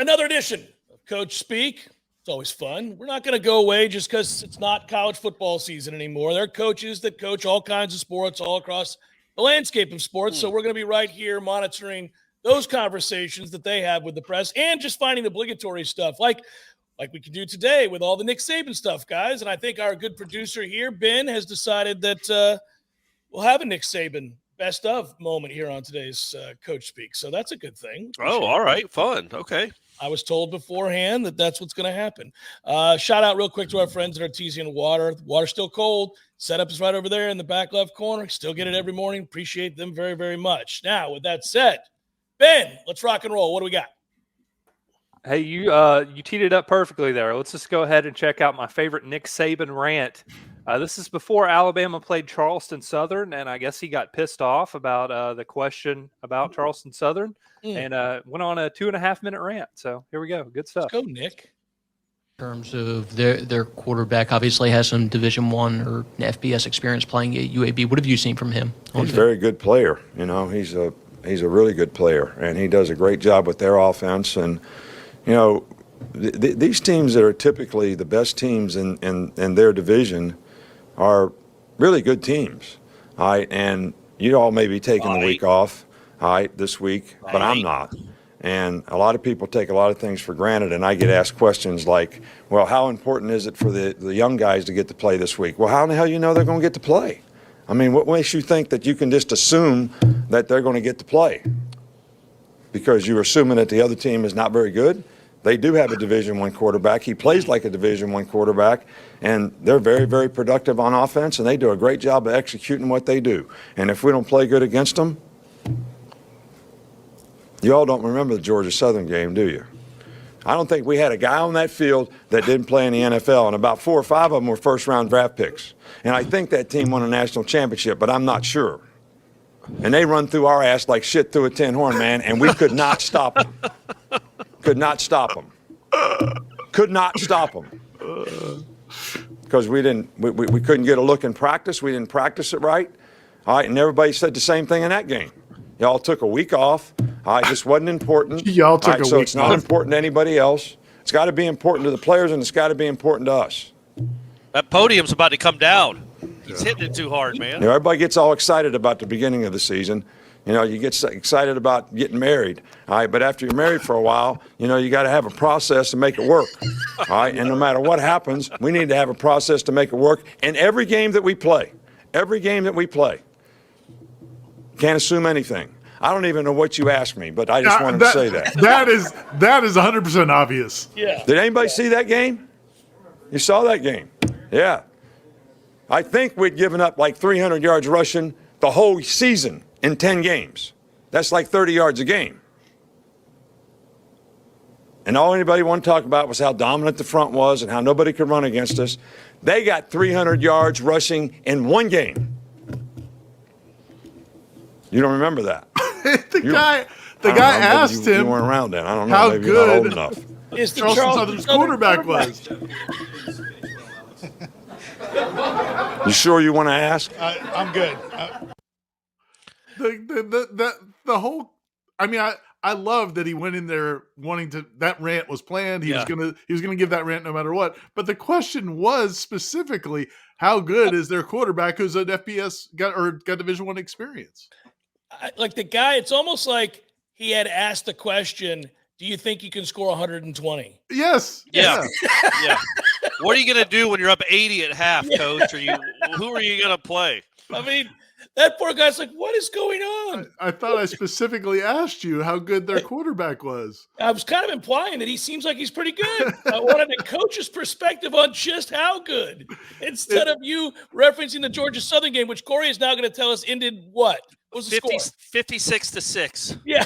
another edition of Coach Speak. It's always fun. We're not going to go away just because it's not college football season anymore. There are coaches that coach all kinds of sports all across the landscape of sports. So we're going to be right here monitoring those conversations that they have with the press and just finding the obligatory stuff like we can do today with all the Nick Saban stuff, guys. And I think our good producer here, Ben, has decided that we'll have a Nick Saban best of moment here on today's Coach Speak. So that's a good thing. All right. Fun. Okay. I was told beforehand that that's what's going to happen. Shout out real quick to our friends at Artezia Water. The water's still cold. Setup is right over there in the back left corner. Still get it every morning. Appreciate them very, very much. Now, with that said, Ben, let's rock and roll. What do we got? Hey, you teed it up perfectly there. Let's just go ahead and check out my favorite Nick Saban rant. This is before Alabama played Charleston Southern, and I guess he got pissed off about the question about Charleston Southern and went on a 2.5-minute rant. So here we go. Good stuff. Let's go, Nick. In terms of their quarterback, obviously has some Division I or FBS experience playing at UAB. What have you seen from him? He's a very good player. You know, he's a really good player, and he does a great job with their offense. And you know, these teams that are typically the best teams in their division are really good teams. All right, and you all may be taking the week off, all right, this week, but I'm not. And a lot of people take a lot of things for granted, and I get asked questions like, well, how important is it for the young guys to get to play this week? Well, how in the hell you know they're going to get to play? I mean, what makes you think that you can just assume that they're going to get to play? Because you're assuming that the other team is not very good? They do have a Division I quarterback. He plays like a Division I quarterback, and they're very, very productive on offense, and they do a great job of executing what they do. And if we don't play good against them, you all don't remember the Georgia Southern game, do you? I don't think we had a guy on that field that didn't play in the NFL, and about 4 or 5 of them were first-round draft picks. And I think that team won a national championship, but I'm not sure. And they run through our ass like shit through a tin horn, man, and we could not stop them. Could not stop them. Could not stop them. Because we couldn't get a look in practice. We didn't practice it right. All right, and everybody said the same thing in that game. Y'all took a week off. All right, this wasn't important. Y'all took a week so it's not important to anybody else. It's got to be important to the players, and it's got to be important to us. That podium's about to come down. He's hitting it too hard, man. You know, everybody gets all excited about the beginning of the season. You know, you get excited about getting married, all right? But after you're married for a while, you know, you got to have a process to make it work, all right? And no matter what happens, we need to have a process to make it work in every game that we play. Every game that we play. Can't assume anything. I don't even know what you asked me, but I just wanted to say that. That is 100% obvious. Yeah. Did anybody see that game? You saw that game? Yeah. I think we'd given up like 300 yards rushing the whole season in 10 games. That's like 30 yards a game. And all anybody wanted to talk about was how dominant the front was and how nobody could run against us. They got 300 yards rushing in one game. You don't remember that? the guy asked him. You weren't around then. I don't know. How Maybe you're not old good enough. Is the Charleston Southern's quarterback was. You sure you want to ask? I'm good. The whole, I mean, I love that he went in there wanting to. That rant was planned. He was gonna give that rant no matter what. But the question was specifically, how good is their quarterback who's an FBS got Division I experience? Like the guy, it's almost like he had asked the question, do you think you can score 120? Yes. Yeah. Yeah. What are you going to do when you're up 80 at half, Coach? Who are you going to play? I mean, that poor guy's like, what is going on? I thought I specifically asked you how good their quarterback was. I was kind of implying that he seems like he's pretty good. I wanted the coach's perspective on just how good, instead of you referencing the Georgia Southern game, which Cory is now going to tell us ended what? What was the score? 56-6. Yeah.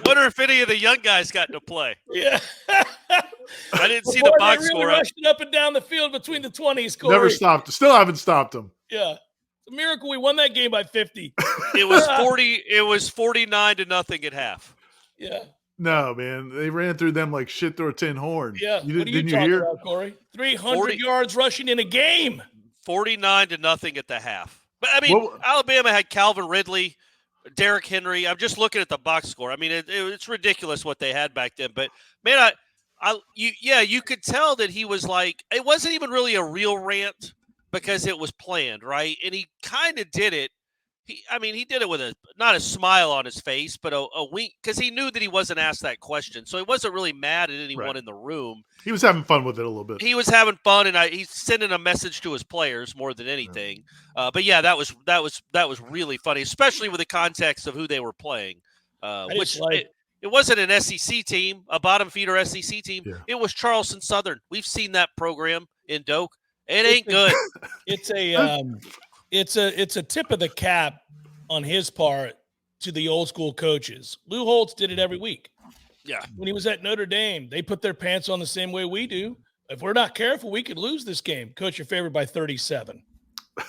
Wonder if any of the young guys got to play. Yeah. I didn't see the box really score. Rushed it up and down the field between the 20s, Cory. Never stopped. Still haven't stopped him. Yeah. It's a miracle we won that game by 50. It was 49-0 at half. Yeah. No, man. They ran through them like shit through a tin horn. Yeah. Didn't you hear? About, Cory? 300 yards rushing in a game. 49-0 at the half. But, I mean, Alabama had Calvin Ridley, Derrick Henry. I'm just looking at the box score. I mean, it's ridiculous what they had back then. But man, you could tell that he was like, it wasn't even really a real rant because it was planned, right? And he kind of did it. He did it with not a smile on his face, but a wink, because he knew that he wasn't asked that question. So he wasn't really mad at anyone in the room. He was having fun with it a little bit. He was having fun, and he's sending a message to his players more than anything. But yeah, that was really funny, especially with the context of who they were playing. It wasn't an SEC team, a bottom feeder SEC team. Yeah. It was Charleston Southern. We've seen that program in Doak. It ain't good. It's a tip of the cap on his part to the old school coaches. Lou Holtz did it every week. Yeah. When he was at Notre Dame, they put their pants on the same way we do. If we're not careful, we could lose this game. Coach, you're favored by 37.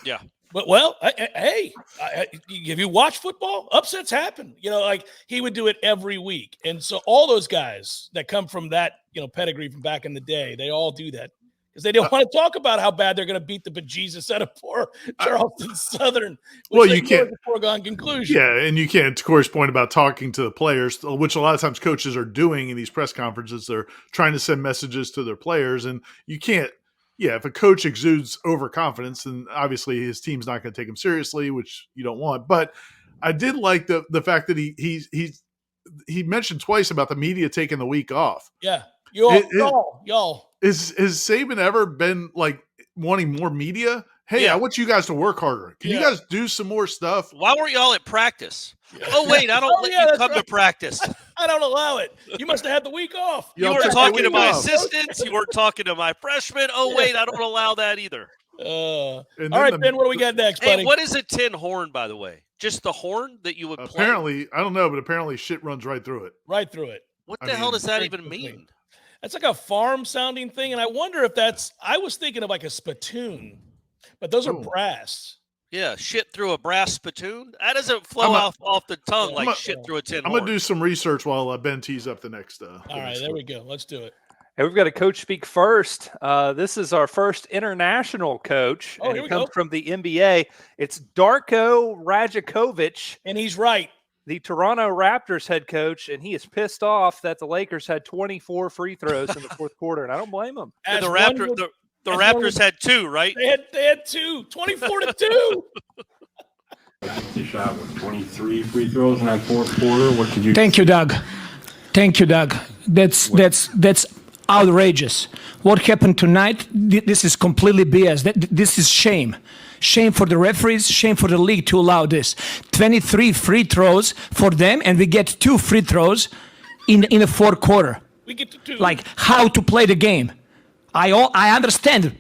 Yeah. But, if you watch football, upsets happen. Like he would do it every week. And so all those guys that come from that, pedigree from back in the day, they all do that. Because they don't want to talk about how bad they're going to beat the bejesus out of poor Charleston Southern. You can't. A foregone conclusion. Yeah, and you can't, to Cory's point about talking to the players, which a lot of times coaches are doing in these press conferences. They're trying to send messages to their players, and you can't. Yeah, if a coach exudes overconfidence, then obviously his team's not going to take him seriously, which you don't want. But I did like the fact that he mentioned twice about the media taking the week off. Yeah, y'all. Has Saban ever been like wanting more media? Hey, I want you guys to work harder. Can you guys do some more stuff? Why weren't y'all at practice? Oh, wait, I don't let you come to practice. I don't allow it. You must have had the week off. You weren't talking to my assistants. You weren't talking to my freshmen. Oh, wait, I don't allow that either. All right, Ben, what do we got next, buddy? Hey, what is a tin horn, by the way? Just the horn that you would play? Apparently, I don't know, but apparently shit runs right through it. Right through it. What the hell does that even mean? That's like a farm-sounding thing, and I wonder if I was thinking of like a spittoon, but those are brass. Yeah, shit through a brass spittoon? That doesn't flow off the tongue like shit through a tin horn. I'm going to do some research while Ben tees up the next. All right, there we go. Let's do it. Hey, we've got a coach speak first. This is our first international coach, and he comes from the NBA. It's Darko Rajakovic. And he's right. The Toronto Raptors head coach, and he is pissed off that the Lakers had 24 free throws in the fourth quarter, and I don't blame him. The Raptors had 2, right? They had 2, 24-2. You shot with 23 free throws in that fourth quarter. What did you? Thank you, Doug. That's outrageous. What happened tonight? This is completely BS. This is shame. Shame for the referees, shame for the league to allow this. 23 free throws for them, and we get 2 free throws in the fourth quarter. We get to 2. Like how to play the game. I understand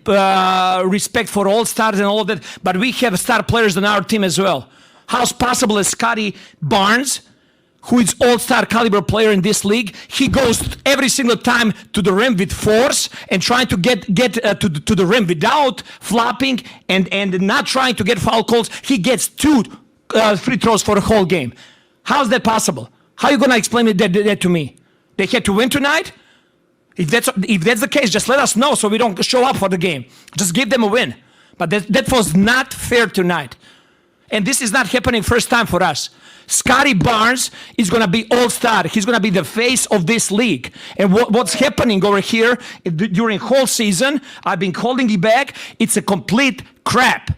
respect for all stars and all that, but we have star players on our team as well. How's possible that Scotty Barnes, who is all-star caliber player in this league, he goes every single time to the rim with force and trying to get to the rim without flopping and not trying to get foul calls. He gets 2 free throws for the whole game. How's that possible? How are you going to explain that to me? They had to win tonight? If that's the case, just let us know so we don't show up for the game. Just give them a win. But that was not fair tonight. And this is not happening first time for us. Scotty Barnes is going to be all-star. He's going to be the face of this league. And what's happening over here during whole season, I've been calling it back, it's a complete crap.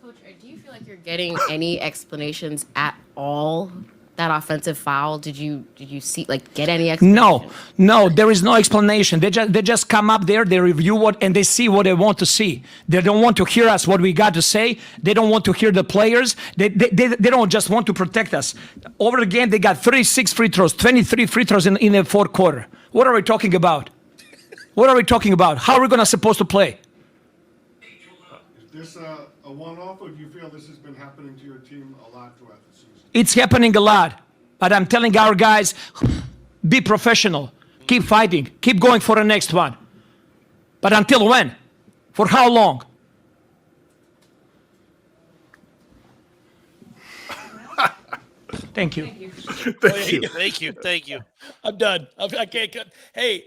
Coach, do you feel like you're getting any explanations at all? That offensive foul, did you see, get any explanation? No, there is no explanation. They just come up there, they review and they see what they want to see. They don't want to hear us, what we got to say. They don't want to hear the players. They don't just want to protect us. Over the game, they got 36 free throws, 23 free throws in the fourth quarter. What are we talking about? What are we talking about? How are we supposed to play? Is this a one-off, or do you feel this has been happening to your team a lot throughout the season? It's happening a lot, but I'm telling our guys, be professional, keep fighting, keep going for the next one. But until when? For how long? Thank you. Thank you. I'm done. I can't cut. Hey,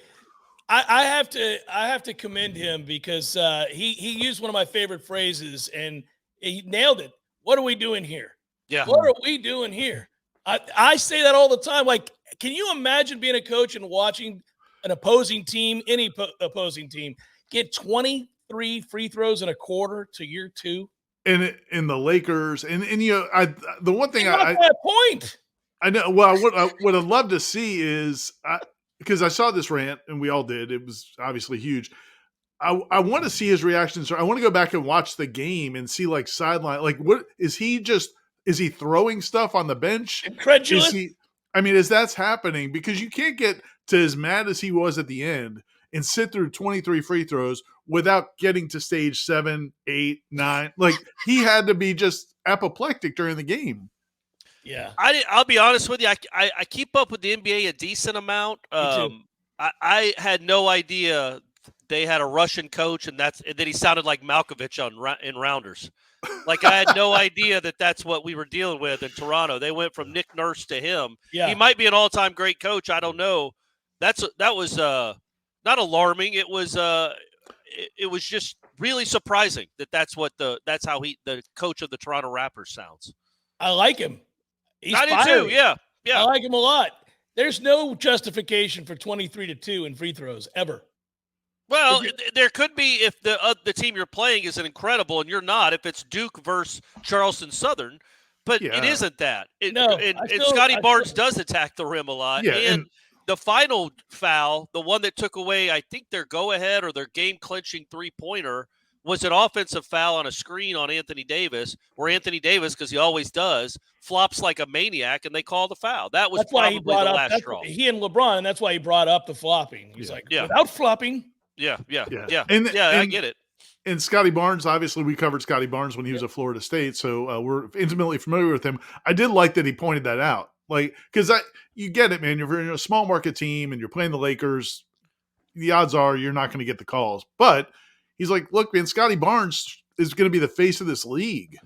I have to commend him because he used one of my favorite phrases and he nailed it. What are we doing here? Yeah. What are we doing here? I say that all the time. Like, can you imagine being a coach and watching an opposing team, any opposing team, get 23 free throws in a quarter to year 2? And in the Lakers, and the one thing that point. I know. Well, what I would have loved to see is because I saw this rant, and we all did. It was obviously huge. I want to see his reactions. I want to go back and watch the game and see like sideline. Like, what is he just? Is he throwing stuff on the bench? Incredulous. Is that's happening? Because you can't get to as mad as he was at the end and sit through 23 free throws without getting to stage 7, 8, 9. Like, he had to be just apoplectic during the game. Yeah. I'll be honest with you. I keep up with the NBA a decent amount. I had no idea they had a Russian coach, and that he sounded like Malkovich in Rounders. Like, I had no idea that's what we were dealing with in Toronto. They went from Nick Nurse to him. Yeah. He might be an all-time great coach. I don't know. That was not alarming. It was just really surprising that's how the coach of the Toronto Raptors sounds. I like him. I do too. Yeah. I like him a lot. There's no justification for 23-2 in free throws ever. Well, there could be if the team you're playing isn't incredible and you're not. If it's Duke versus Charleston Southern, but it isn't that. And Scotty Barnes does attack the rim a lot. Yeah, and the final foul, the one that took away, I think, their go-ahead or their game-clinching three-pointer, was an offensive foul on a screen on Anthony Davis, where Anthony Davis, because he always does, flops like a maniac, and they call the foul. That's why he brought the last straw. He and LeBron, and that's why he brought up the flopping. He's without flopping. Yeah. And I get it. And Scotty Barnes, obviously, we covered Scotty Barnes when he was at Florida State, so we're intimately familiar with him. I did like that he pointed that out, like, because you get it, man. You're in a small market team and you're playing the Lakers. The odds are you're not going to get the calls, but he's like, look, man, Scotty Barnes is going to be the face of this league.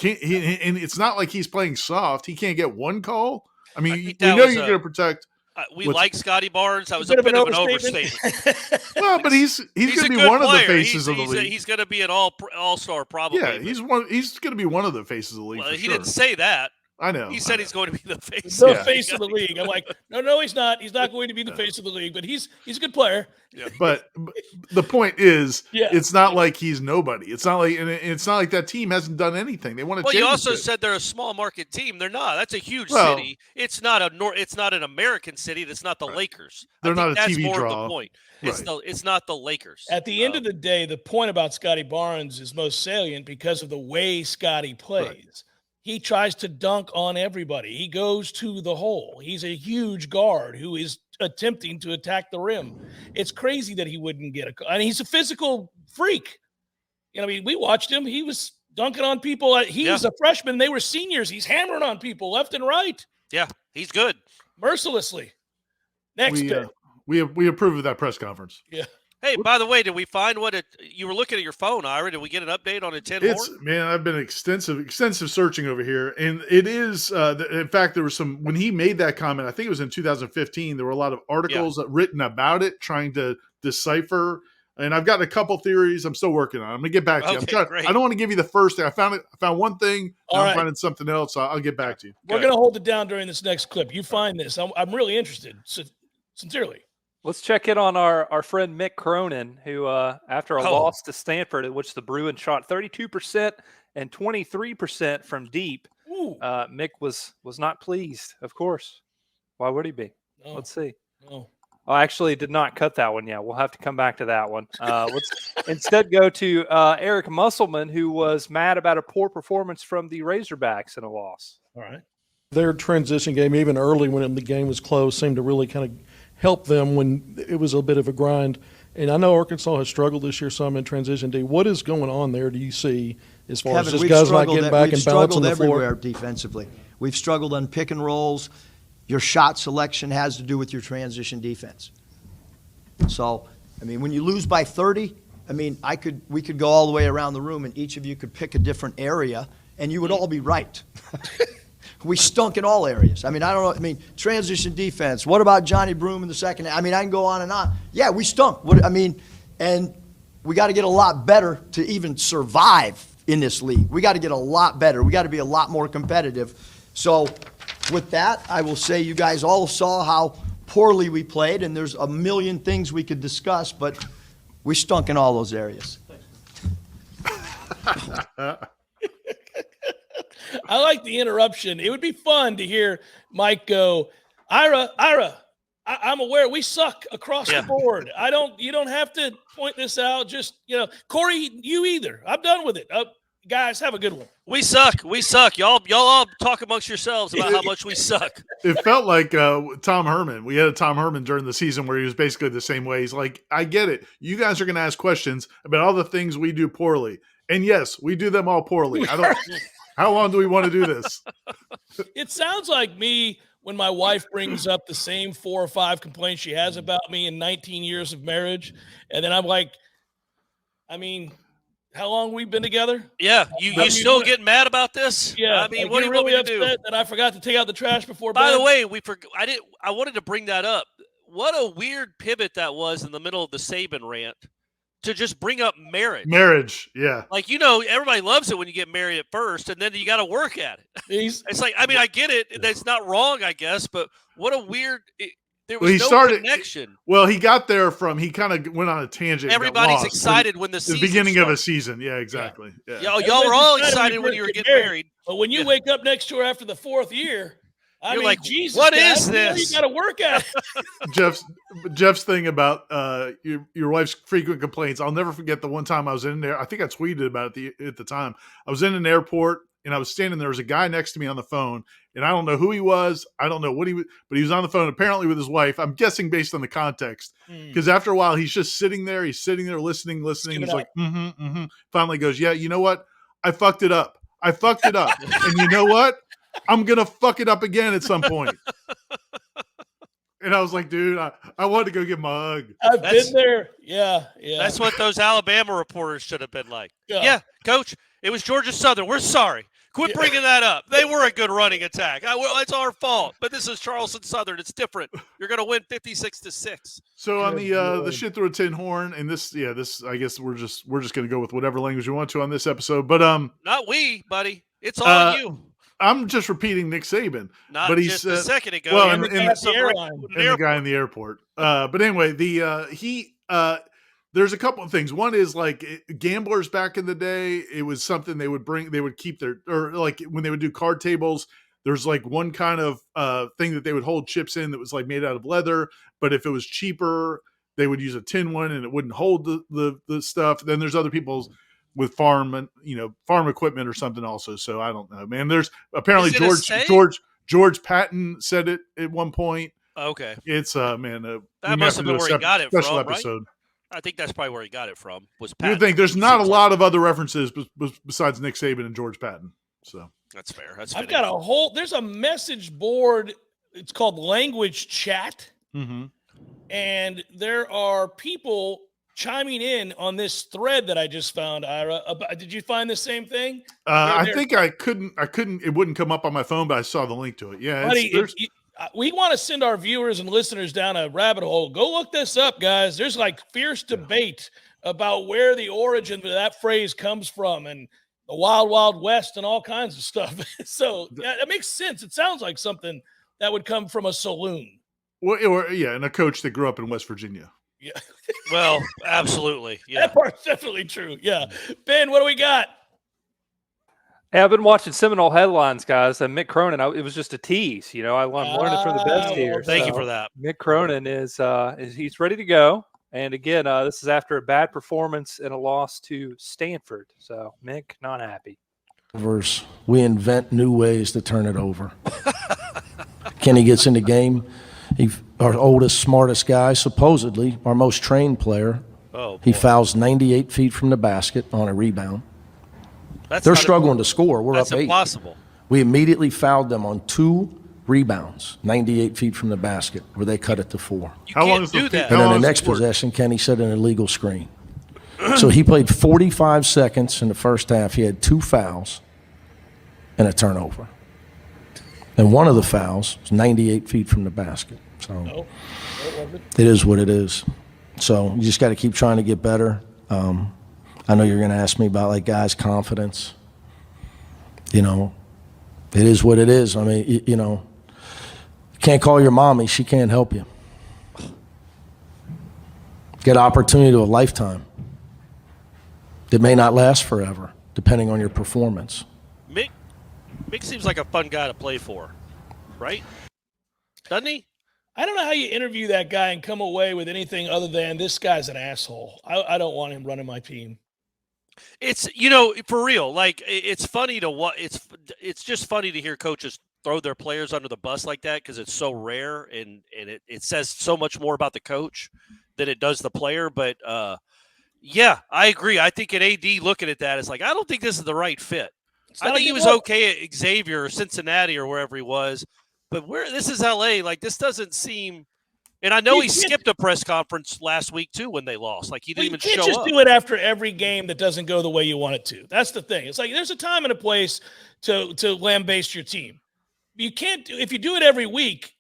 And it's not like he's playing soft. He can't get one call. I mean, we know you're going to protect. We like Scotty Barnes. That was a bit of an overstatement. Well, but he's going to be one of the faces of the league. He's going to be an all-star probably. Yeah, he's going to be one of the faces of the league. Well, he didn't say that. I know. He said he's going to be the face. The face of the league. I'm like, no, he's not. He's not going to be the face of the league, but he's a good player. Yeah. But the point is, it's not like he's nobody. It's not like that team hasn't done anything. They want to. Well, you also said they're a small market team. They're not. That's a huge city. It's not an American city. That's not the Lakers. They're not a TV more draw. Of the point. It's not the Lakers. At the end of the day, the point about Scotty Barnes is most salient because of the way Scotty plays. Right. He tries to dunk on everybody. He goes to the hole. He's a huge guard who is attempting to attack the rim. It's crazy that he wouldn't get and he's a physical freak. I mean, we watched him. He was dunking on people. He was a freshman. They were seniors. He's hammering on people left and right. Yeah, he's good. Mercilessly. Next pick. We approve of that press conference. Yeah. Hey, by the way, did we find you were looking at your phone, Ira? Did we get an update on a 10 horn? Man, I've been extensive searching over here, and it is. In fact, there was when he made that comment. I think it was in 2015. There were a lot of articles written about it, trying to decipher. And I've got a couple theories. I'm still working on. I'm gonna get back to you. I don't want to give you the first thing. I found one thing. I'm finding something else. So I'll get back to you. We're gonna hold it down during this next clip. You find this. I'm really interested. Sincerely. Let's check in on our friend Mick Cronin, who after a loss to Stanford, in which the Bruins shot 32% and 23% from deep, Mick was not pleased, of course. Why would he be? No. Let's see. No. I actually did not cut that one yet. We'll have to come back to that one. Let's instead go to Eric Musselman, who was mad about a poor performance from the Razorbacks in a loss. All right. Their transition game, even early when the game was close, seemed to really kind of help them when it was a bit of a grind. And I know Arkansas has struggled this year some in transition D. What is going on there, do you see, as far as just guys not getting back and balancing the floor? We've struggled everywhere defensively. We've struggled on pick and rolls. Your shot selection has to do with your transition defense. So, I mean, when you lose by 30, I mean, we could go all the way around the room and each of you could pick a different area and you would all be right. We stunk in all areas. I mean, I don't know. I mean, transition defense. What about Johnny Broome in the second? I mean, I can go on and on. Yeah, we stunk. And we got to get a lot better to even survive in this league. We got to get a lot better. We got to be a lot more competitive. So with that, I will say you guys all saw how poorly we played, and there's a million things we could discuss, but we stunk in all those areas. I like the interruption. It would be fun to hear Mike go, Ira, I'm aware we suck across the board. You don't have to point this out. Just, Cory, you either. I'm done with it. Guys, have a good one. We suck. Y'all all talk amongst yourselves about how much we suck. It felt like Tom Herman. We had a Tom Herman during the season where he was basically the same way. He's like, I get it. You guys are going to ask questions about all the things we do poorly. And yes, we do them all poorly. How long do we want to do this? It sounds like me when my wife brings up the same 4 or 5 complaints she has about me in 19 years of marriage. And then I'm like, how long we've been together? Yeah, you still getting mad about this? Yeah, what do you want me to do? That I forgot to take out the trash before. By bed? the way, I wanted to bring that up. What a weird pivot that was in the middle of the Saban rant to just bring up marriage. Marriage, yeah. Like, everybody loves it when you get married at first, and then you got to work at it. It's like, I get it. That's not wrong, I guess, but what a weird. There was connection. Well, he got there he kind of went on a tangent. Everybody's excited when the beginning of a season. Yeah, exactly. Yeah. Y'all were all excited when you were getting married. But when you wake up next to her after the 4th year, you're like, Jesus, what is this? You got to work at it. Jeff's thing about your wife's frequent complaints. I'll never forget the one time I was in there. I think I tweeted about it at the time. I was in an airport and I was standing there. There was a guy next to me on the phone, and I don't know who he was. I don't know what he was, but he was on the phone apparently with his wife. I'm guessing based on the context, because after a while he's just sitting there. He's sitting there listening. He's like, Finally goes, yeah, you know what? I fucked it up. And you know what? I'm going to fuck it up again at some point. And I was like, dude, I wanted to go give him a hug. I've been there. Yeah. That's what those Alabama reporters should have been like. Yeah, Coach, it was Georgia Southern. We're sorry. Quit bringing that up. They were a good running attack. It's our fault. But this is Charleston Southern. It's different. You're going to win 56-6. So on the shit through a tin horn, and this I guess we're just going to go with whatever language we want to on this episode. But not we, buddy. It's all you. I'm just repeating Nick Saban. But he said a second ago. Well, and the guy in the airport. But anyway, there's a couple of things. One is like gamblers back in the day. It was something they would keep or like when they would do card tables, there's like one kind of thing that they would hold chips in that was like made out of leather. But if it was cheaper, they would use a tin one and it wouldn't hold the stuff. Then there's other people's with farm equipment or something also. So I don't know, man. There's apparently George Patton said it at one point. Okay. It's that must have been where he got it from, episode. Right? I think that's probably where he got it from. Was Patton. You think there's not a lot of other references besides Nick Saban and George Patton. So that's fair. I've got there's a message board. It's called Language Chat. Mm-hmm. And there are people chiming in on this thread that I just found, Ira. Did you find the same thing? I think I couldn't. It wouldn't come up on my phone, but I saw the link to it. Yeah, we want to send our viewers and listeners down a rabbit hole. Go look this up, guys. There's like fierce debate about where the origin of that phrase comes from, and the Wild Wild West, and all kinds of stuff. So it makes sense. It sounds like something that would come from a saloon. And a coach that grew up in West Virginia. Yeah. Well, absolutely. Yeah. That part's definitely true. Yeah. Ben, what do we got? Hey, I've been watching Seminole Headlines, guys, and Mick Cronin. It was just a tease. I'm learning from the best here. Thank you for that. Mick Cronin is he's ready to go. And again, this is after a bad performance and a loss to Stanford. So Mick, not happy. We invent new ways to turn it over. Kenny gets in the game. Our oldest, smartest guy, supposedly our most trained player. He fouls 98 feet from the basket on a rebound. They're struggling to score. We're up 8. That's impossible. We immediately fouled them on 2 rebounds, 98 feet from the basket, where they cut it to 4. How long is that? And then the next possession, Kenny set an illegal screen. So he played 45 seconds in the first half. He had 2 fouls and a turnover. And one of the fouls was 98 feet from the basket. So it is what it is. So you just got to keep trying to get better. I I know you're going to ask me about like guys' confidence. You know, it is what it is. I mean, you know, you can't call your mommy. She can't help you. Get opportunity to a lifetime. It may not last forever, depending on your performance. Mick seems like a fun guy to play for, right? Doesn't he? I don't know how you interview that guy and come away with anything other than this guy's an asshole. I don't want him running my team. It's, you know, for real. Like, it's funny to what it's just funny to hear coaches throw their players under the bus like that because it's so rare and it says so much more about the coach than it does the player. But yeah, I agree. I think an AD looking at that is like, I don't think this is the right fit. I think he was okay at Xavier or Cincinnati or wherever he was, but this is LA. Like, this doesn't seem. And I know he skipped a press conference last week too when they lost. Like, he didn't even show up. You can't just do it after every game that doesn't go the way you want it to. That's the thing. It's like there's a time and a place to lambaste your team. You can't do if you do it every week,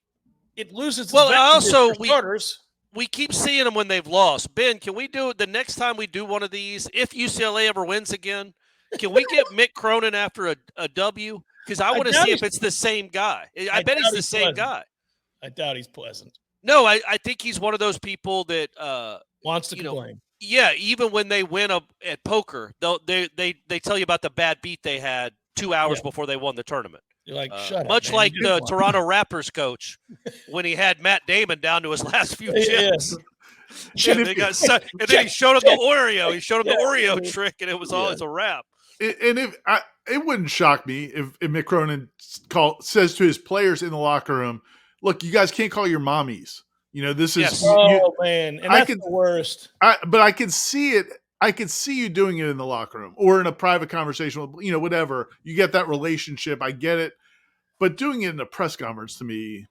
it loses. Starters. We keep seeing them when they've lost. Ben, can we do it the next time we do one of these? If UCLA ever wins again, can we get Mick Cronin after a W? Because I want to see if it's the same guy. I bet it's the same guy. I doubt he's pleasant. No, I think he's one of those people that wants to complain. Yeah, even when they win at poker, they tell you about the bad beat they had 2 hours before they won the tournament. You're like, shut up. Much like the Toronto Raptors coach when he had Matt Damon down to his last few chips. And then he showed him the Oreo. He showed him the Oreo trick, and it was all it's a wrap. And it wouldn't shock me if Mick Cronin says to his players in the locker room, look, you guys can't call your mommies. You know, this is man, and that's the worst. But I can see it. I can see you doing it in the locker room or in a private conversation with, you know, whatever. You get that relationship. I get it. But doing it in a press conference to me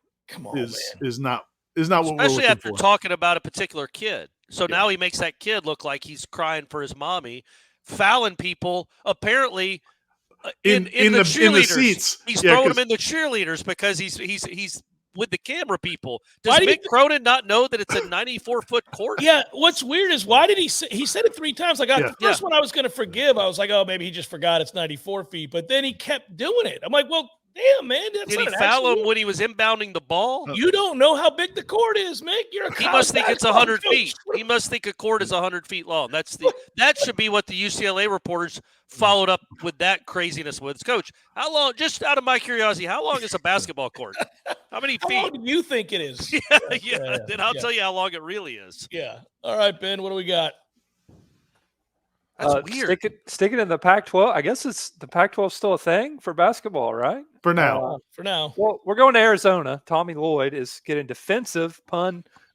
is not what we're looking for. Especially after talking about a particular kid. So now he makes that kid look like he's crying for his mommy, fouling people apparently in the cheerleaders. In the seats. He's throwing them in the cheerleaders because he's with the camera people. Does Mick Cronin not know that it's a 94-foot court? Yeah. What's weird is why did he said it 3 times? Like the first one I was going to forgive. I was like, oh, maybe he just forgot it's 94 feet. But then he kept doing it. I'm like, well, damn, man. Did he foul him when he was inbounding the ball? You don't know how big the court is, Mick. He must think it's 100 feet. He must think a court is 100 feet long. That should be what the UCLA reporters followed up with that craziness with his coach. How long, just out of my curiosity, how long is a basketball court? How many feet? How long do you think it is? Then I'll tell you how long it really is. Yeah. All right, Ben, what do we got? That's weird. Stick it in the Pac-12. I guess the Pac-12 still a thing for basketball, right? For now. Well, we're going to Arizona. Tommy Lloyd is getting defensive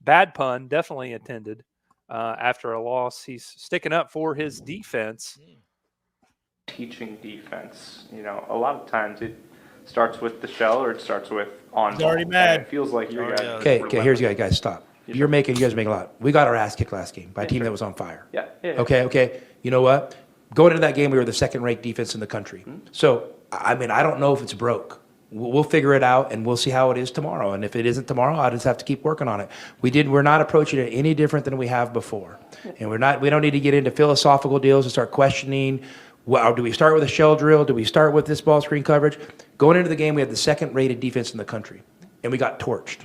bad pun, definitely intended after a loss. He's sticking up for his defense. Teaching defense, you know, a lot of times it starts with the shell or it starts with on. He's already mad. It feels like you're Okay, here's you guys. Stop. You guys are making a lot. We got our ass kicked last game by a team that was on fire. Yeah. Okay. You know what? Going into that game, we were the second-ranked defense in the country. Mm-hmm. So, I mean, I don't know if it's broke. We'll figure it out, and we'll see how it is tomorrow. And if it isn't tomorrow, I'll just have to keep working on it. We're not approaching it any different than we have before. And we don't need to get into philosophical deals and start questioning. Well, do we start with a shell drill? Do we start with this ball screen coverage? Going into the game, we had the second-rated defense in the country, and we got torched.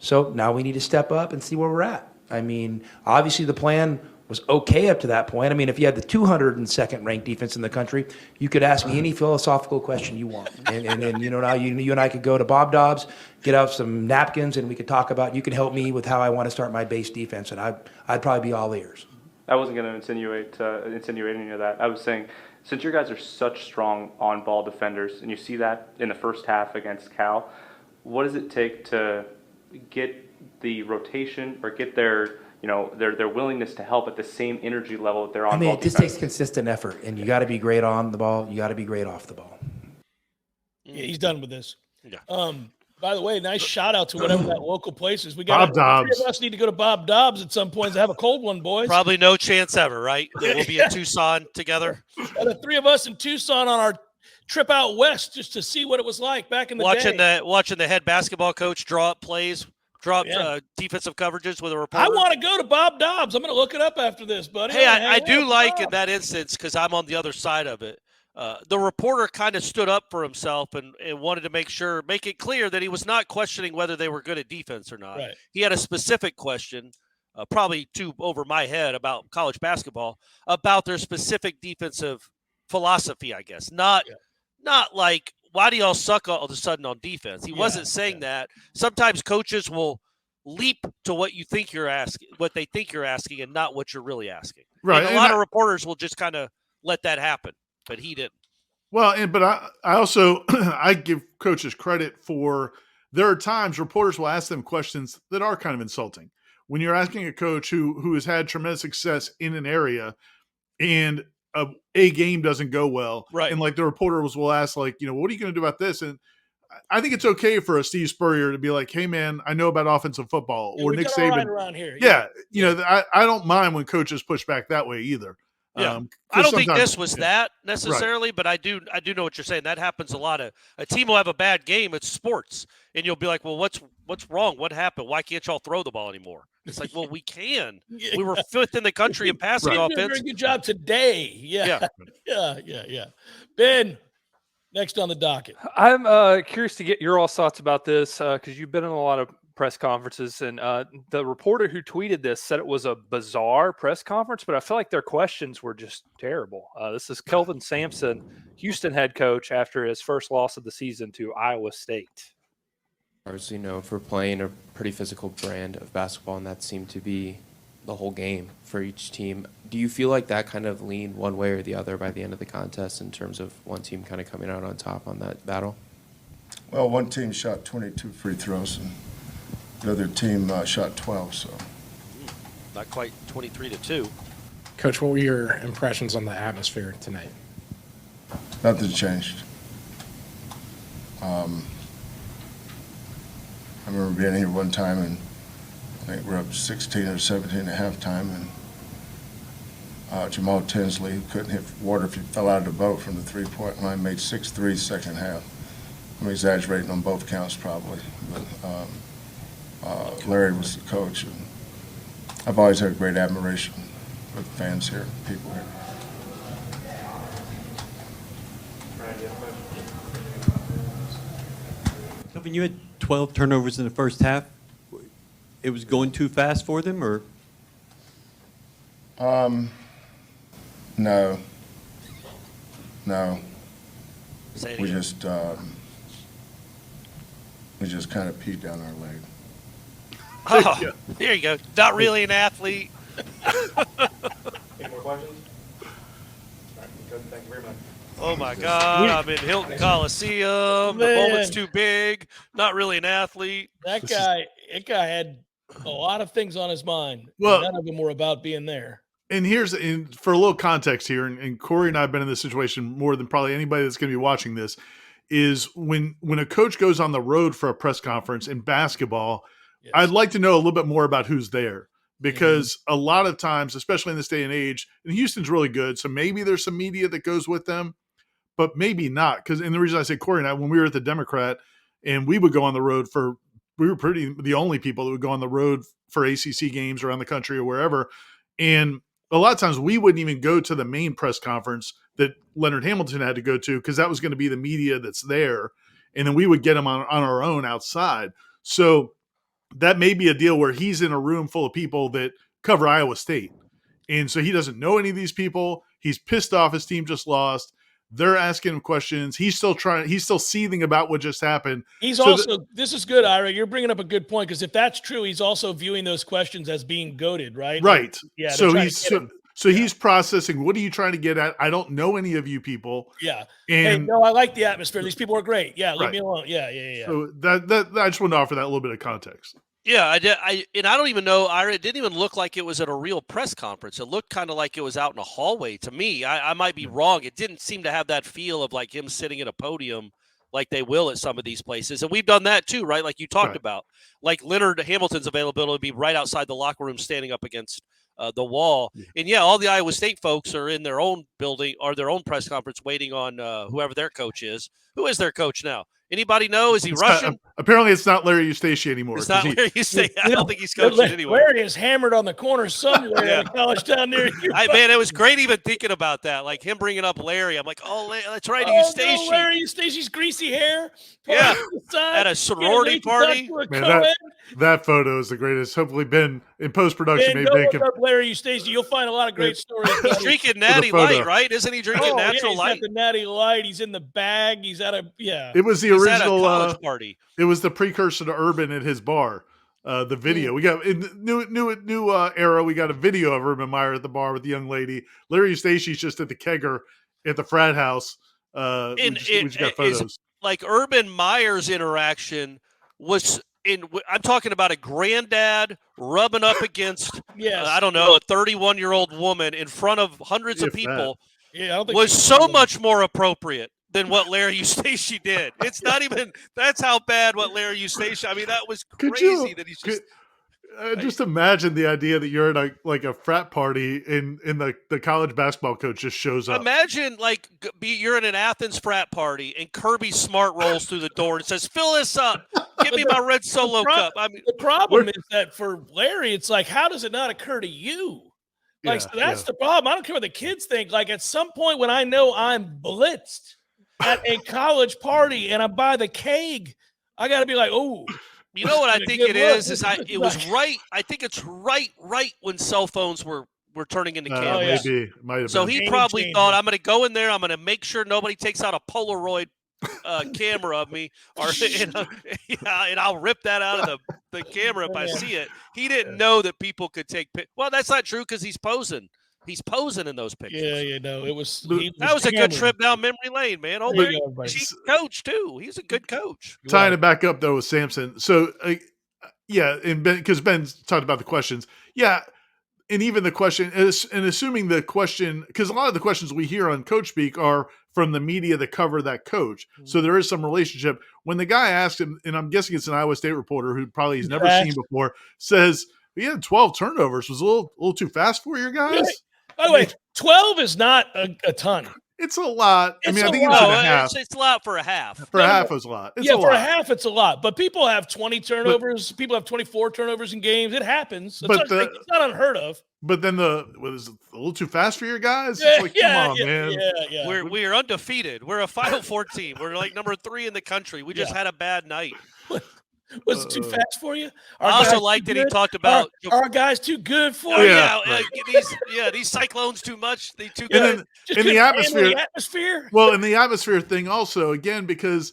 So now we need to step up and see where we're at. I mean, obviously the plan was okay up to that point. I mean, if you had the 202nd ranked defense in the country, you could ask me any philosophical question you want. And you know, now you and I could go to Bob Dobbs, get out some napkins, and we could talk about, you can help me with how I want to start my base defense, and I'd probably be all ears. I wasn't going to insinuate any of that. I was saying, since your guys are such strong on-ball defenders, and you see that in the first half against Cal, what does it take to get the rotation or get their willingness to help at the same energy level that they're on? I mean, it just takes consistent effort, and you got to be great on the ball. You got to be great off the ball. Yeah, he's done with this. Yeah. By the way, nice shout out to whatever that local place is. We got Bob Dobbs. 3 of us need to go to Bob Dobbs at some point to have a cold one, boys. Probably no chance ever, right? That we'll be in Tucson together. The 3 of us in Tucson on our trip out west just to see what it was like back in the day. Watching the head basketball coach draw up plays, dropped defensive coverages with a reporter. I want to go to Bob Dobbs. I'm going to look it up after this, buddy. Hey, I do like in that instance, because I'm on the other side of it, the reporter kind of stood up for himself and wanted to make it clear that he was not questioning whether they were good at defense or not. Right. He had a specific question, probably too over my head, about college basketball, about their specific defensive philosophy, I guess. Not like, why do y'all suck all of a sudden on defense? He wasn't saying that. Sometimes coaches will leap to what you think you're asking, what they think you're asking, and not what you're really asking. Right. And a lot of reporters will just kind of let that happen, but he didn't. Well, but I also I give coaches credit for, there are times reporters will ask them questions that are kind of insulting. When you're asking a coach who has had tremendous success in an area and a game doesn't go well, right? And like the reporters will ask, like, what are you going to do about this? And I think it's okay for a Steve Spurrier to be like, "Hey, man, I know about offensive football," or Nick Saban around here. Yeah, I don't mind when coaches push back that way either. Yeah, I don't think this was that necessarily, but I do know what you're saying. That happens a lot. A team will have a bad game. It's sports, and you'll be like, "Well, what's wrong? What happened? Why can't y'all throw the ball anymore?" It's like, well, we can. We were 5th in the country in passing offense. Did a very good job today. Yeah. Ben, next on the docket. I'm curious to get your all thoughts about this because you've been in a lot of press conferences, and the reporter who tweeted this said it was a bizarre press conference, but I feel like their questions were just terrible. This is Kelvin Sampson, Houston head coach, after his first loss of the season to Iowa State. Obviously known for playing a pretty physical brand of basketball, and that seemed to be the whole game for each team. Do you feel like that kind of leaned one way or the other by the end of the contest in terms of one team kind of coming out on top on that battle? Well, one team shot 22 free throws, and the other team shot 12. So, not quite 23-2. Coach, what were your impressions on the atmosphere tonight? Nothing changed. I remember being here one time, and I think we're up 16 or 17 at halftime, and Jamal Tinsley couldn't hit water if he fell out of the boat from the three-point line, made 6 threes second half. I'm exaggerating on both counts probably, but Larry was the coach, and I've always had great admiration for the fans here, people here. Kelvin, you had 12 turnovers in the first half. It was going too fast for them, or? No. We just kind of peed down our leg. Oh, there you go. Not really an athlete. Any more questions? Thank you very much. Oh, my God. I'm in Hilton Coliseum. The moment's too big. Not really an athlete. That guy had a lot of things on his mind. Well, none of them were about being there. And for a little context here, and Cory and I have been in this situation more than probably anybody that's going to be watching this, is when a coach goes on the road for a press conference in basketball, yes, I'd like to know a little bit more about who's there. Because a lot of times, especially in this day and age, and Houston's really good, so maybe there's some media that goes with them, but maybe not. And the reason I say Cory and I, when we were at the Democrat, and we would go on the road we were the only people that would go on the road for ACC games around the country or wherever. And a lot of times we wouldn't even go to the main press conference that Leonard Hamilton had to go to, because that was going to be the media that's there. And then we would get them on our own outside. So that may be a deal where he's in a room full of people that cover Iowa State. And so he doesn't know any of these people. He's pissed off his team just lost. They're asking him questions. He's still seething about what just happened. This is good, Ira. You're bringing up a good point, because if that's true, he's also viewing those questions as being goaded, right? Right. Yeah. So he's processing. What are you trying to get at? I don't know any of you people. Yeah. And I like the atmosphere. These people are great. Yeah. Leave me alone. Yeah. So that I just want to offer that little bit of context. Yeah, I did. And I don't even know, Ira, it didn't even look like it was at a real press conference. It looked kind of like it was out in a hallway to me. I might be wrong. It didn't seem to have that feel of like him sitting at a podium like they will at some of these places. And we've done that too, right? Like you talked about. Like Leonard Hamilton's availability would be right outside the locker room standing up against the wall. And all the Iowa State folks are in their own building or their own press conference waiting on whoever their coach is. Who is their coach now? Anybody know? Is he Russian? Apparently, it's not Larry Eustace anymore. It's not Larry Eustace. I don't think he's coaching anyway. Larry is hammered on the corner somewhere at a college down near you. Man, it was great even thinking about that. Like him bringing up Larry. I'm like, that's right, Oh, Eustace. no, Larry Eustace's greasy hair. Yeah, at a sorority party. Man, that photo is the greatest. Hopefully, Ben in post production Man, may go make look him. up Larry Eustace. You'll find a lot of great stories. He's drinking Natty Light, right? Isn't he drinking natural he's light? got the Natty Light. He's in the bag. He's at a It was the He's at a original college party. It was the precursor to Urban at his bar. The video we got in the new era. We got a video of Urban Meyer at the bar with the young lady. Larry Eustace's just at the kegger at the frat house. We just got photos. Like Urban Meyer's interaction was I'm talking about a granddad rubbing up against I don't know, a 31-year-old woman in front of hundreds of people. I don't think was so much more appropriate than what Larry Eustace did. It's not even. That's how bad what Larry Eustace. I mean, that was crazy that he's just. Just imagine the idea that you're at a frat party and the college basketball coach just shows up. Imagine you're in an Athens frat party and Kirby Smart rolls through the door and says, "Fill this up. Give me my red Solo cup." I mean, the problem is that for Larry, it's like, how does it not occur to you? Like, so that's the problem. I don't care what the kids think. Like, at some point when I know I'm blitzed at a college party and I buy the keg, I got to be like, oh. You know what I think it is it was right. I think it's right when cell phones were turning into cameras. Maybe. Might have So been. he probably thought, I'm going to go in there. I'm going to make sure nobody takes out a Polaroid camera of me, and I'll rip that out of the camera if I see it. He didn't know that people could take pictures. Well, that's not true because he's posing. He's posing in those pictures. It was. That was a good trip down memory lane, man. Oh, he's a coach too. He's a good coach. Tying it back up though with Sampson. So and because Ben talked about the questions. Yeah. And even the question is, and assuming the question, because a lot of the questions we hear on Coach Speak are from the media that cover that coach. Mm-hmm. So there is some relationship. When the guy asked him, and I'm guessing it's an Iowa State reporter who probably he's never seen before, says, he had 12 turnovers. Was a little too fast for you guys? Yeah. By the way, 12 is not a ton. It's a lot. I think it's a half. It's a lot for a half. For a half, it's a lot. For a half, it's a lot. But people have 20 turnovers. People have 24 turnovers in games. It happens. It's not unheard of. But then was it a little too fast for your guys? Come on, man. Yeah. We're undefeated. We're a Final Four team. We're like number 3 in the country. We just had a bad night. Was it too fast for you? I also like that he talked about are our guys too good for you? These Cyclones too much. They too good. In the atmosphere. Well, in the atmosphere thing also, again, because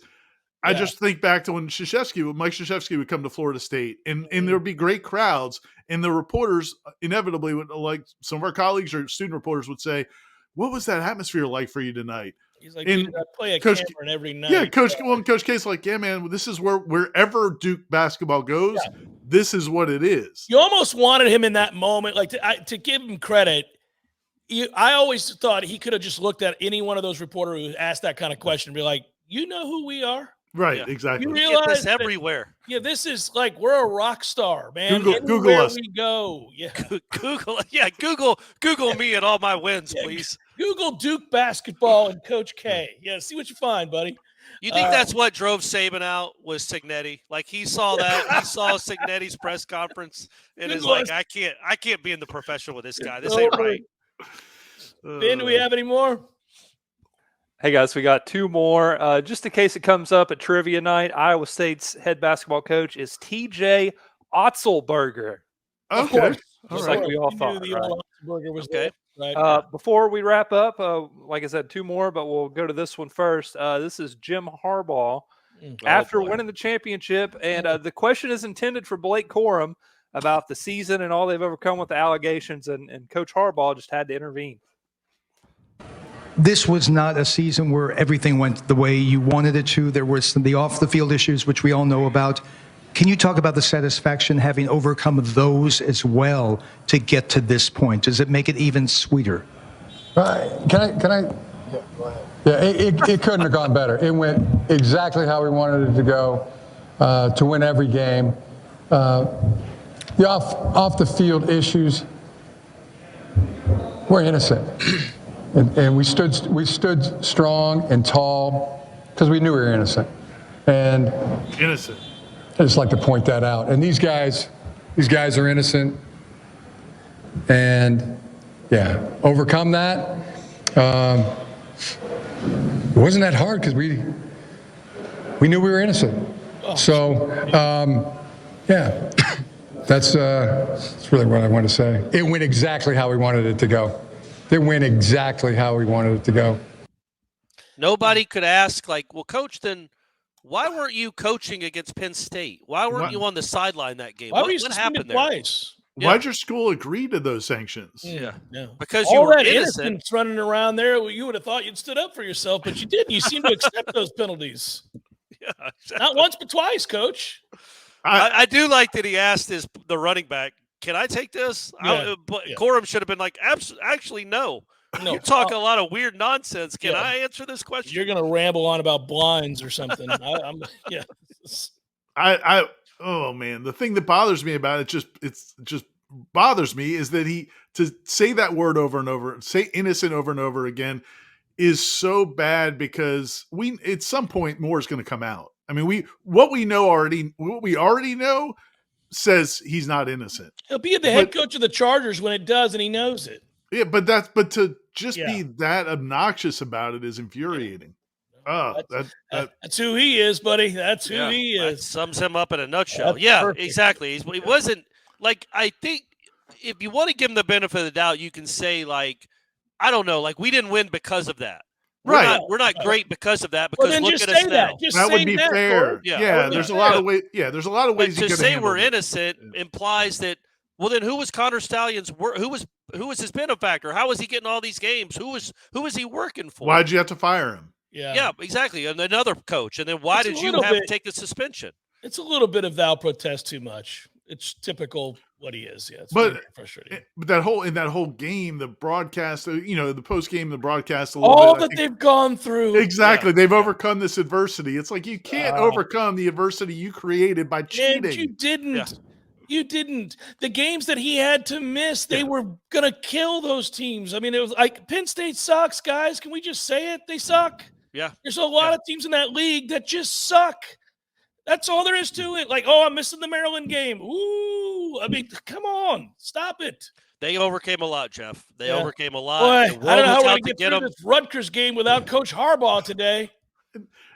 I just think back to when Mike Krzyzewski would come to Florida State and there would be great crowds and the reporters inevitably would, like some of our colleagues or student reporters would say, what was that atmosphere like for you tonight? He's like, dude, I play a Cameron every night. Yeah, Coach K's like, yeah, man, this is wherever Duke basketball goes, this is what it is. You almost wanted him in that moment, like to give him credit. I always thought he could have just looked at any one of those reporters who asked that kind of question and be like, you know who we are? Right, exactly. You realize this everywhere. This is like we're a rock star, man. Google us. We go. Yeah. Google me at all my wins, please. Google Duke basketball and Coach K. Yeah, see what you find, buddy. You think that's what drove Saban out was Signetti? Like he saw that, he saw Signetti's press conference and is like, I can't be in the professional with this guy. This ain't right. Ben, do we have any more? Hey guys, we got 2 more. Just in case it comes up at trivia night, Iowa State's head basketball coach is TJ Otzelberger. Okay. Just like we all thought. Otzelberger was okay. Right. Before we wrap up, like I said, 2 more, but we'll go to this one first. This is Jim Harbaugh after winning the championship. And the question is intended for Blake Corum about the season and all they've overcome with the allegations. And Coach Harbaugh just had to intervene. This was not a season where everything went the way you wanted it to. There were the off-the-field issues, which we all know about. Can you talk about the satisfaction having overcome those as well to get to this point? Does it make it even sweeter? Can I? Yeah, go ahead. Yeah, it couldn't have gone better. It went exactly how we wanted it to go, to win every game. The off-the-field issues, we're innocent. And we stood strong and tall because we knew we were innocent. And Innocent. I just like to point that out. And these guys are innocent. And yeah, overcome that. It wasn't that hard because we knew we were innocent. So yeah, that's really what I want to say. It went exactly how we wanted it to go. It went exactly how we wanted it to go. Nobody could ask, like, well, Coach, then why weren't you coaching against Penn State? Why weren't you on the sideline that game? Why were you What happened there? twice? Why'd your school agree to those sanctions? Yeah. No. Because all you were that innocent. innocence running around there, well, you would have thought you'd stood up for yourself, but you didn't. You seem to accept those penalties. Yeah, exactly. Not once, but twice, Coach. I do like that he asked the running back, can I take this? Yeah. But Corum should have been like, actually, no. No. You talk a lot of weird nonsense. Can I answer this question? You're going to ramble on about blinds or something. Oh man, the thing that bothers me about it just bothers me is that to say that word over and over, say innocent over and over again, is so bad because at some point more is going to come out. I mean, what we already know says he's not innocent. He'll be the head coach of the Chargers when it does, and he knows it. Yeah, but to just be that obnoxious about it is infuriating. That's who he is, buddy. That's who he is. That sums him up in a nutshell. That's yeah, perfect. exactly. He wasn't like, I think if you want to give him the benefit of the doubt, you can say, like, I don't know, like, we didn't win because of that. We're not great because of that. Because then look just at us say now. That would be fair. Yeah, there's a lot of ways. Yeah, there's a lot of ways. But to say we're innocent implies that. Well, then who was Connor Stalions? Who was his benefactor? How was he getting all these games? Who was he working for? Why'd you have to fire him? Yeah, exactly. And another coach. And then why did you have to take the suspension? It's a little bit of thou protest too much. It's typical what he is. Yeah, it's But very frustrating. But in that whole game, the broadcast, the post game, the broadcast, All that they've gone through. Exactly, they've overcome this adversity. It's like you can't overcome the adversity you created by cheating. And you didn't. Yeah. You didn't. The games that he had to miss, they were going to kill those teams. I mean, it was like Penn State sucks, guys. Can we just say it? They suck. Yeah. There's a lot of teams in that league that just suck. That's all there is to it. Like, oh, I'm missing the Maryland game. Ooh. I mean, come on. Stop it. They overcame a lot, Jeff. They overcame a lot. Boy, I don't know how we're going to get through this Rutgers game without Coach Harbaugh today.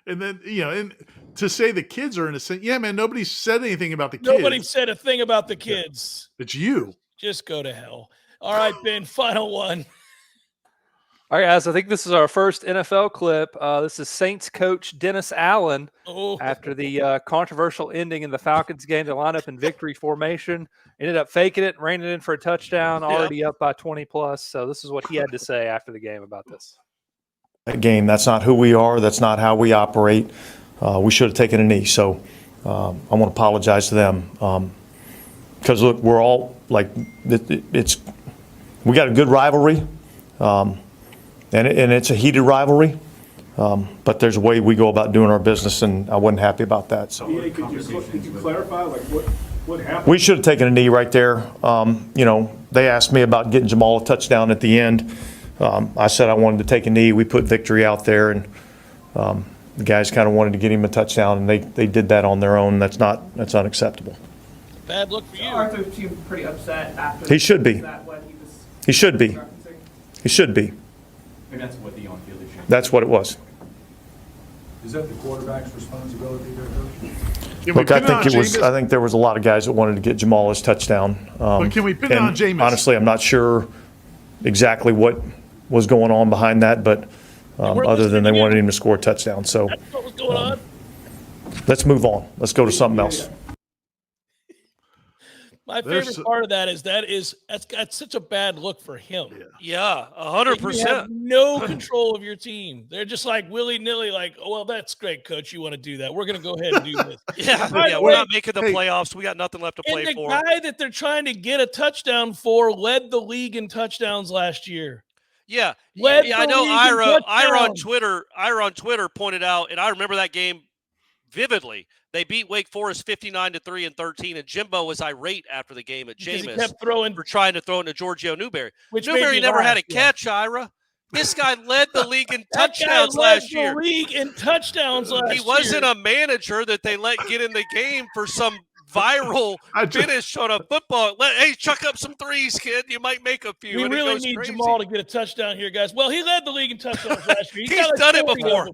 And then, and to say the kids are innocent, yeah, man, nobody said anything about the kids. Nobody said a thing about the kids. It's you. Just go to hell. All right, Ben, final one. All right, guys, I think this is our first NFL clip. This is Saints coach Dennis Allen. After the controversial ending in the Falcons game, they line up in victory formation, ended up faking it, ran it in for a touchdown, already up by 20 plus. So this is what he had to say after the game about this. That game, that's not who we are. That's not how we operate. We should have taken a knee. So I want to apologize to them because look, we're all like we got a good rivalry, and it's a heated rivalry. But there's a way we go about doing our business, and I wasn't happy about that. So could you clarify what happened? we should have taken a knee right there. They asked me about getting Jamal a touchdown at the end. I said I wanted to take a knee. We put victory out there, and the guys kind of wanted to get him a touchdown, and they did that on their own. That's unacceptable. Bad look for you. Arthur seemed pretty upset after. He should be. Is that what he was? He should be. He should be. And that's what the on-field issue. That's what it was. Is that the quarterback's responsibility there, Coach? Look, I think there was a lot of guys that wanted to get Jamal his touchdown. But can we pin it on Jameis? Honestly, I'm not sure exactly what was going on behind that, but other than they wanted him to score a touchdown. So That's what was going on. let's move on. Let's go to something else. My favorite part of that is that's such a bad look for him. Yeah, 100%. You have no control of your team. They're just like willy-nilly, like, oh, well, that's great, coach. You want to do that. We're going to go ahead and do this. We're not making the playoffs. We got nothing left to play and for. the guy that they're trying to get a touchdown for led the league in touchdowns last year. Yeah, I know Ira on touchdowns. Twitter pointed out, and I remember that game vividly. They beat Wake Forest 59-3 and 13, and Jimbo was irate after the game at Jameis kept throwing for trying to throw into Giorgio Newberry. Which Newberry made me never laugh, had a catch, Ira. This guy led the league in That guy touchdowns led last the year. league in touchdowns last year. He wasn't a manager that they let get in the game for some viral finish on a football. Hey, chuck up some threes, kid. You might make a few. We and it really goes need crazy. Jamal to get a touchdown here, guys. Well, he led the league in touchdowns last year. He's done it before.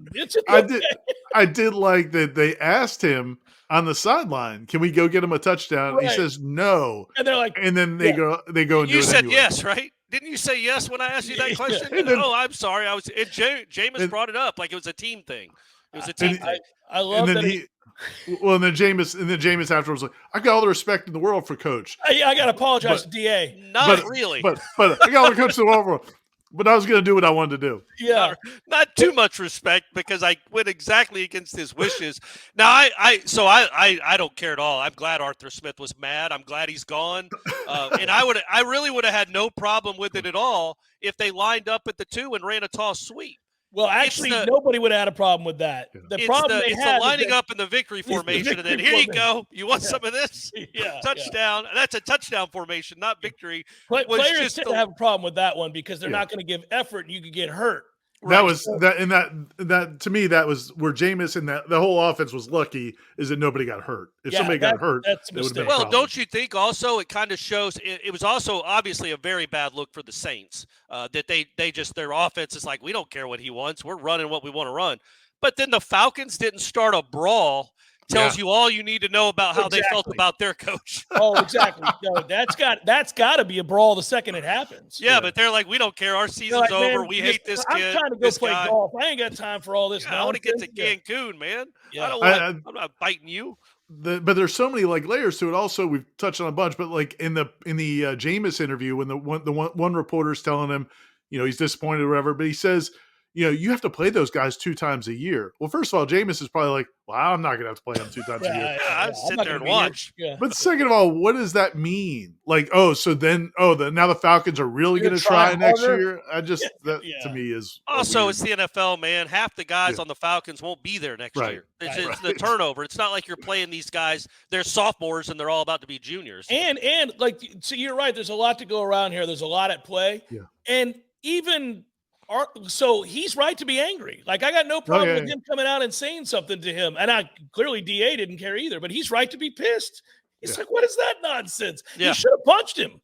I did like that they asked him on the sideline, "Can we go get him a touchdown?" Right. He says no, and they're like, and then they go and You do it said anyway. yes, right? Didn't you say yes when I asked you that question? And then- Oh, I'm sorry. Jameis brought it up like it was a team thing. It was a team thing. I love and that. then and then Jameis afterwards was like, "I've got all the respect in the world for Coach." I got to apologize to DA. Not really. But I got all the coach in the world for him. But I was going to do what I wanted to do. Yeah, not too much respect because I went exactly against his wishes. Now I don't care at all. I'm glad Arthur Smith was mad. I'm glad he's gone. And I really would have had no problem with it at all if they lined up at the 2 and ran a toss sweep. Well, actually, nobody would have had a problem with that. The problem it's they had the lining was up in the victory formation, and then victory here you formation. go. You want some of this? Yeah, touchdown. That's a touchdown formation, not victory. Players tend to have a problem with that one because they're not going to give effort, and you could get hurt. That was that, and that to me, that was where Jameis and the whole offense was lucky is that nobody got hurt. If somebody got hurt, that's a it would have been a Well, problem. don't you think also it kind of shows it was also obviously a very bad look for the Saints that they just their offense is like, we don't care what he wants. We're running what we want to run. But then the Falcons didn't start a brawl. Tells you all you need to know about how they felt about their coach. Oh, exactly. No, that's got to be a brawl the second it happens. Yeah, but they're like, we don't care. Our season's Like, man, over. We hate this kid. I'm trying to go this play guy. golf. I ain't got time for all this. I want to get to nonsense. Cancun, man. Yeah. I don't want. I'm not biting you. But there's so many like layers to it. Also, we've touched on a bunch. But like in the Jameis interview, when the one reporter's telling him, he's disappointed or whatever, but he says, you have to play those guys 2 times a year. Well, first of all, Jameis is probably like, well, I'm not going to have to play them 2 times a year. I'd sit there and watch. Yeah. But second of all, what does that mean? Like, now the Falcons are really going to try next year? To me is Also, it's the NFL, man. Half the guys on the Falcons won't be there next year. It's the turnover. It's not like you're playing these guys. They're sophomores and they're all about to be juniors. And so you're right. There's a lot to go around here. There's a lot at play. Yeah. And even so he's right to be angry. Like, I got no problem with him coming out and saying something to him. And clearly DA didn't care either, but he's right to be pissed. He's like, what is that nonsense? Yeah. You should have punched him.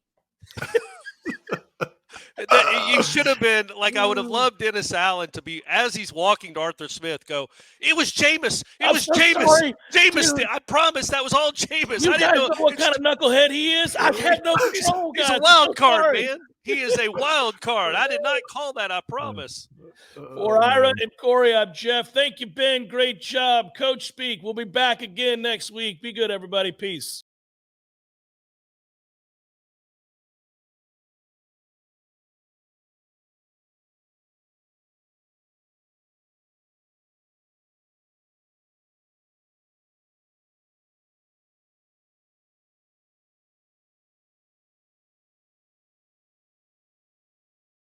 You should have been like, I would have loved Dennis Allen to be, as he's walking to Arthur Smith, go, it was Jameis. It was Jameis. Sorry, Jameis. dude. I promise that was all Jameis. You I guys didn't know what kind of knucklehead he is? I've had no control, He's guys. a wild I'm card, sorry. man. He is a wild card. I did not call that, I promise. For Ira and Corey, I'm Jeff. Thank you, Ben. Great job. Coach Speak. We'll be back again next week. Be good, everybody. Peace.